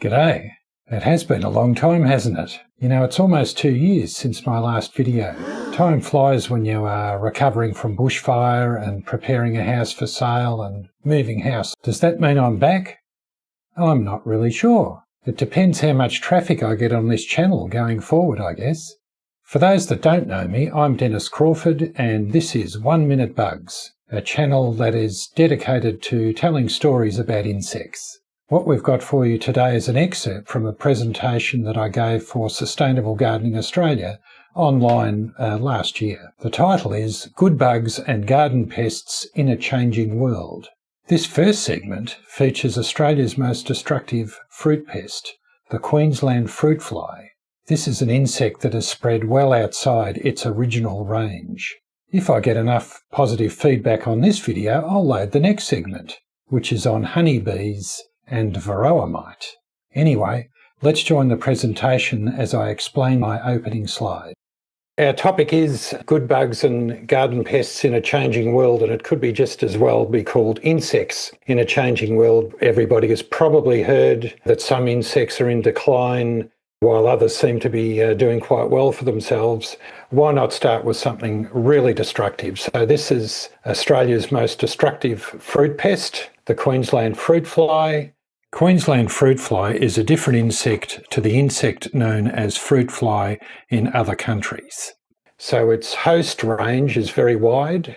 G'day. It has been a long time, hasn't it? You know, it's almost 2 years since my last video. Time flies when you are recovering from bushfire and preparing a house for sale and moving house. Does that mean I'm back? I'm not really sure. It depends how much traffic I get on this channel going forward, I guess. For those that don't know me, I'm Dennis Crawford and this is 1 Minute Bugs, a channel that is dedicated to telling stories about insects. What we've got for you today is an excerpt from a presentation that I gave for Sustainable Gardening Australia online last year. The title is Good Bugs and Garden Pests in a Changing World. This first segment features Australia's most destructive fruit pest, the Queensland fruit fly. This is an insect that has spread well outside its original range. If I get enough positive feedback on this video, I'll load the next segment, which is on honeybees and varroa mite. Anyway, let's join the presentation as I explain my opening slide. Our topic is good bugs and garden pests in a changing world, and it could be just as well be called insects in a changing world. Everybody has probably heard that some insects are in decline while others seem to be doing quite well for themselves. Why not start with something really destructive? So this is Australia's most destructive fruit pest, the Queensland fruit fly. Queensland fruit fly is a different insect to the insect known as fruit fly in other countries. So its host range is very wide,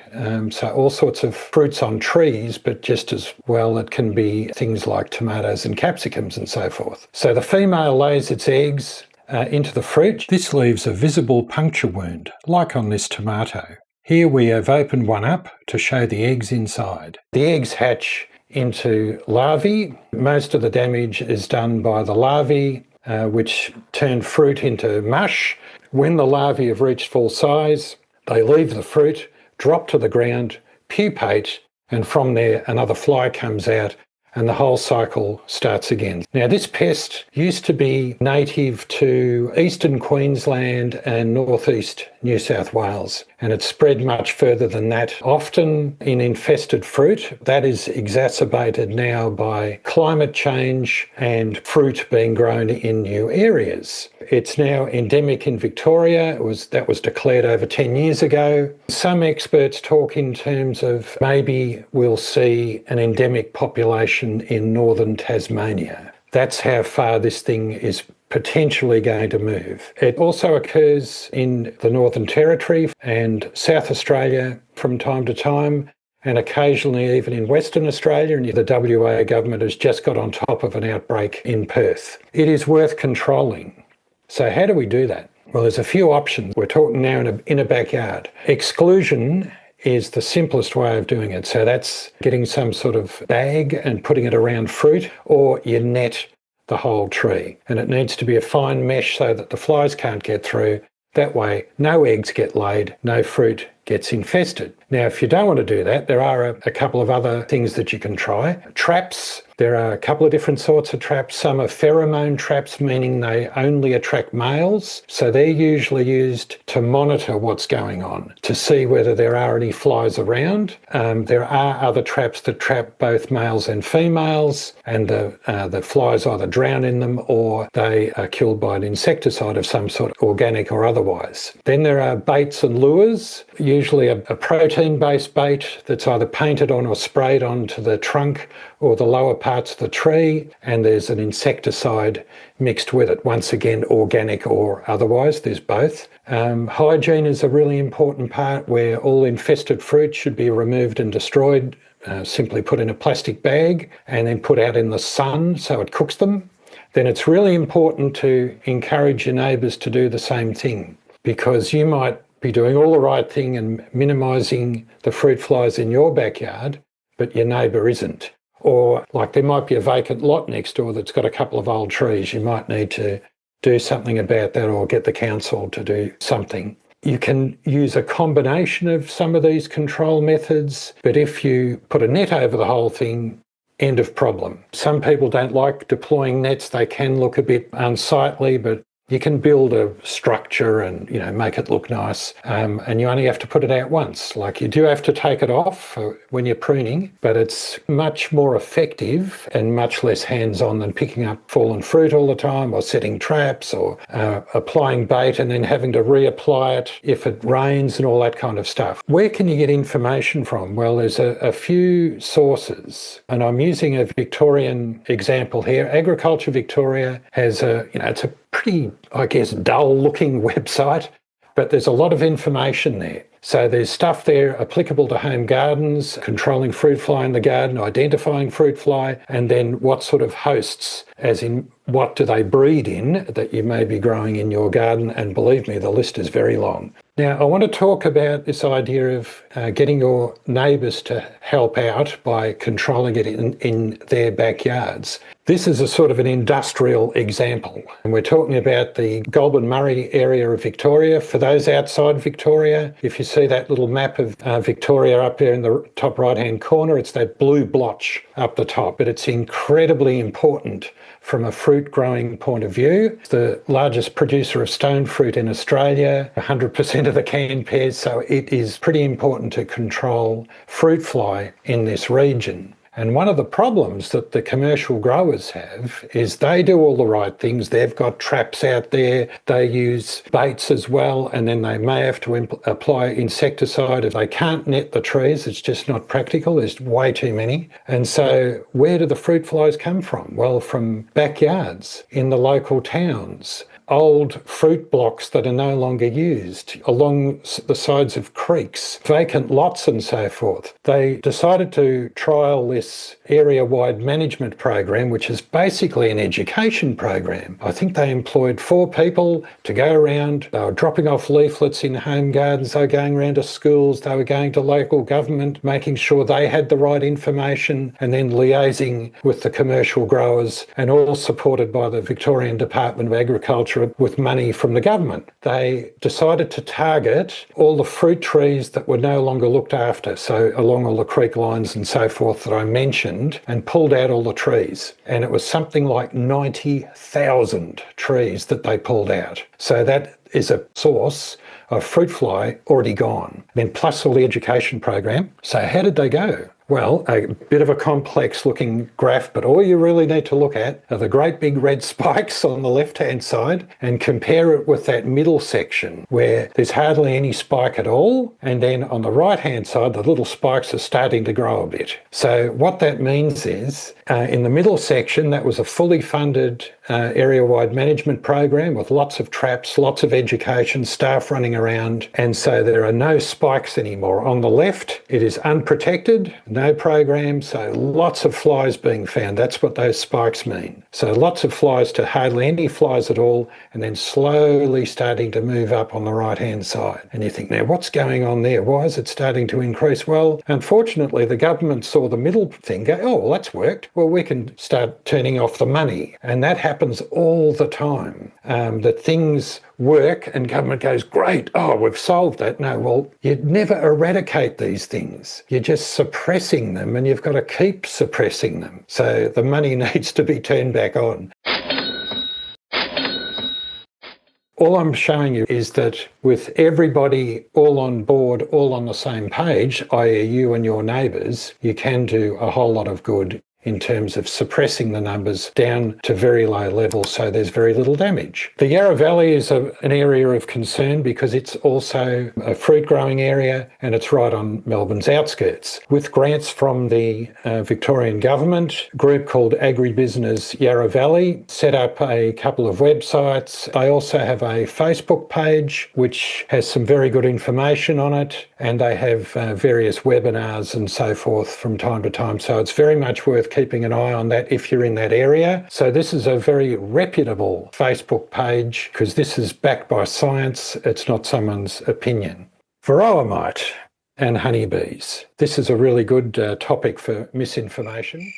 so all sorts of fruits on trees, but just as well it can be things like tomatoes and capsicums and so forth. So the female lays its eggs into the fruit. This leaves a visible puncture wound, like on this tomato. Here we have opened one up to show the eggs inside. The eggs hatch into larvae. Most of the damage is done by the larvae, which turn fruit into mush. When the larvae have reached full size, they leave the fruit, drop to the ground, pupate, and from there another fly comes out and the whole cycle starts again. Now this pest used to be native to eastern Queensland and northeast New South Wales, and it spread much further than that, often in infested fruit. That is exacerbated now by climate change and fruit being grown in new areas. It's now endemic in Victoria. That was declared over 10 years ago. Some experts talk in terms of maybe we'll see an endemic population in northern Tasmania. That's how far this thing is potentially going to move. It also occurs in the Northern Territory and South Australia from time to time, and occasionally even in Western Australia, and the WA government has just got on top of an outbreak in Perth. It is worth controlling. So how do we do that? Well, there's a few options. We're talking now in a backyard. Exclusion is the simplest way of doing it. So that's getting some sort of bag and putting it around fruit, or you net the whole tree. And it needs to be a fine mesh so that the flies can't get through. That way, no eggs get laid, no fruit gets infested. Now, if you don't want to do that, there are a couple of other things that you can try. Traps. There are a couple of different sorts of traps. Some are pheromone traps, meaning they only attract males. So they're usually used to monitor what's going on, to see whether there are any flies around. There are other traps that trap both males and females, and the flies either drown in them or they are killed by an insecticide of some sort, organic or otherwise. Then there are baits and lures, usually a protein-based bait that's either painted on or sprayed onto the trunk or the lower parts of the tree, and there's an insecticide mixed with it. Once again, organic or otherwise, there's both. Hygiene is a really important part, where all infested fruit should be removed and destroyed, simply put in a plastic bag and then put out in the sun so it cooks them. Then it's really important to encourage your neighbours to do the same thing, because you might be doing all the right thing and minimising the fruit flies in your backyard, but your neighbour isn't. Or like there might be a vacant lot next door that's got a couple of old trees. You might need to do something about that, or get the council to do something. You can use a combination of some of these control methods, but if you put a net over the whole thing, end of problem. Some people don't like deploying nets. They can look a bit unsightly, but You can build a structure and, make it look nice, and you only have to put it out once. Like, you do have to take it off when you're pruning, but it's much more effective and much less hands-on than picking up fallen fruit all the time, or setting traps, or applying bait and then having to reapply it if it rains and all that kind of stuff. Where can you get information from? Well, there's a few sources, and I'm using a Victorian example here. Agriculture Victoria has it's a pretty, dull-looking website, but there's a lot of information there. So there's stuff there applicable to home gardens, controlling fruit fly in the garden, identifying fruit fly, and then what sort of hosts, as in what do they breed in, that you may be growing in your garden. And believe me, the list is very long. Now, I want to talk about this idea of getting your neighbours to help out by controlling it in their backyards. This is a sort of an industrial example. And we're talking about the Goulburn Murray area of Victoria. For those outside Victoria, if you see that little map of Victoria up there in the top right-hand corner, it's that blue blotch up the top. But it's incredibly important from a fruit growing point of view. It's the largest producer of stone fruit in Australia, 100% of the canned pears, so it is pretty important to control fruit fly in this region. And one of the problems that the commercial growers have is they do all the right things. They've got traps out there. They use baits as well, and then they may have to apply insecticide. If they can't net the trees, it's just not practical. There's way too many. And so where do the fruit flies come from? Well, from backyards in the local towns. Old fruit blocks that are no longer used, along the sides of creeks, vacant lots and so forth. They decided to trial this area-wide management program, which is basically an education program. I think they employed 4 people to go around. They were dropping off leaflets in home gardens. They were going around to schools. They were going to local government, making sure they had the right information, and then liaising with the commercial growers, and all supported by the Victorian Department of Agriculture with money from the government. They decided to target all the fruit trees that were no longer looked after, so along all the creek lines and so forth that I mentioned, and pulled out all the trees. And it was something like 90,000 trees that they pulled out. So that is a source of fruit fly already gone. Then plus all the education program. So how did they go? Well, a bit of a complex looking graph, but all you really need to look at are the great big red spikes on the left-hand side and compare it with that middle section where there's hardly any spike at all. And then on the right-hand side, the little spikes are starting to grow a bit. So what that means is in the middle section, that was a fully funded area-wide management program with lots of traps, lots of education, staff running around. And so there are no spikes anymore. On the left, it is unprotected, no program, so lots of flies being found. That's what those spikes mean. So lots of flies to hardly any flies at all, and then slowly starting to move up on the right-hand side. And you think, now what's going on there? Why is it starting to increase? Well, unfortunately, the government saw the middle thing go, oh, well, that's worked. Well, we can start turning off the money. And that happens all the time, that things work and government goes, great, oh, we've solved that. No, well, you'd never eradicate these things. You're just suppressing them, and you've got to keep suppressing them. So the money needs to be turned back on. All I'm showing you is that with everybody all on board, all on the same page, i.e. you and your neighbours, you can do a whole lot of good in terms of suppressing the numbers down to very low levels so there's very little damage. The Yarra Valley is an area of concern because it's also a fruit growing area and it's right on Melbourne's outskirts. With grants from the Victorian government, a group called Agribusiness Yarra Valley set up a couple of websites. They also have a Facebook page which has some very good information on it, and they have various webinars and so forth from time to time. So it's very much worth keeping an eye on that if you're in that area. So this is a very reputable Facebook page because this is backed by science. It's not someone's opinion. Varroa mite and honeybees. This is a really good topic for misinformation.